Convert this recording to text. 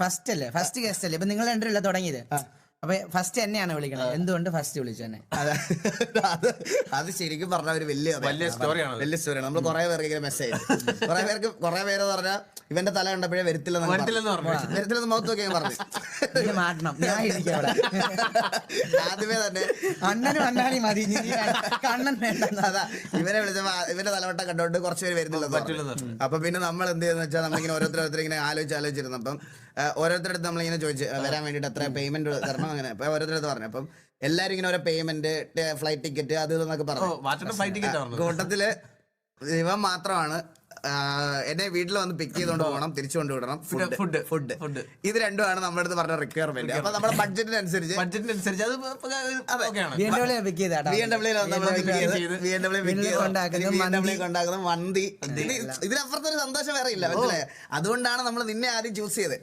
First അല്ലേ, first guest അല്ലേ, ഇപ്പൊ നിങ്ങൾ രണ്ടുപേരല്ലേ തുടങ്ങിയത്, അപ്പൊ ഫസ്റ്റ് എന്നെയാണ് വിളിക്കണത്. എന്തുകൊണ്ട് ഫസ്റ്റ് വിളിച്ചു തന്നെ? അത് ശരിക്കും പറഞ്ഞ ഒരു വലിയ സ്റ്റോറിയാണ്. നമ്മൾ കുറെ പേർക്ക് ഇങ്ങനെ മെസ്സേജ്, കുറെ പേര് പറഞ്ഞാൽ ഇവന്റെ തല കണ്ടപ്പോഴേ വരത്തില്ലെന്ന് മുഖത്ത് നോക്കി പറഞ്ഞു. മാറ്റണം, ഞാൻ ഇരിക്കാം അവിടെ. ആദ്യമേ തന്നെ അണ്ണനും അണ്ണാണി മതി, കണ്ണൻ വേണ്ട. അതാ ഇവനെ വിളിച്ചപ്പോ ഇവന്റെ തലവട്ടം കണ്ടോണ്ട് കുറച്ച് പേര് വരുന്നില്ല. അപ്പൊ പിന്നെ നമ്മൾ എന്ത് ചെയ്യുന്ന വെച്ചാൽ നമ്മളിങ്ങനെ ഓരോരുത്തർ ഇങ്ങനെ ആലോചിച്ചിരുന്നു. അപ്പം ഓരോരുത്തരടുത്ത് നമ്മളിങ്ങനെ ചോദിച്ചു വരാൻ വേണ്ടിട്ട് എത്ര പേയ്മെന്റ് തരണം, അങ്ങനെ അപ്പൊ ഓരോരുത്തരടുത്ത് പറഞ്ഞു. അപ്പം എല്ലാരും ഇങ്ങനെ ഓരോ പേയ്മെന്റ്, ഫ്ലൈറ്റ് ടിക്കറ്റ്, അത് ഇതെന്നൊക്കെ പറഞ്ഞു. കൂട്ടത്തില് ഇവൻ മാത്രമാണ് എന്നെ വീട്ടിൽ വന്ന് പിക്ക് ചെയ്തുകൊണ്ട് പോകണം, തിരിച്ചു കൊണ്ടുവിടണം, ഫുഡ്, ഇത് രണ്ടുമാണ് നമ്മുടെ അടുത്ത് പറഞ്ഞ റിക്വയർമെന്റ്. അപ്പൊ നമ്മുടെ ബഡ്ജറ്റിനനുസരിച്ച് കൊണ്ടാക്കുന്ന മന്തി, ഇതിനപ്പുറത്തൊരു സന്തോഷം വേറെ ഇല്ല, മനസ്സിലായോ? അതുകൊണ്ടാണ് നമ്മൾ നിന്നെ ആദ്യം ചൂസ് ചെയ്തത്.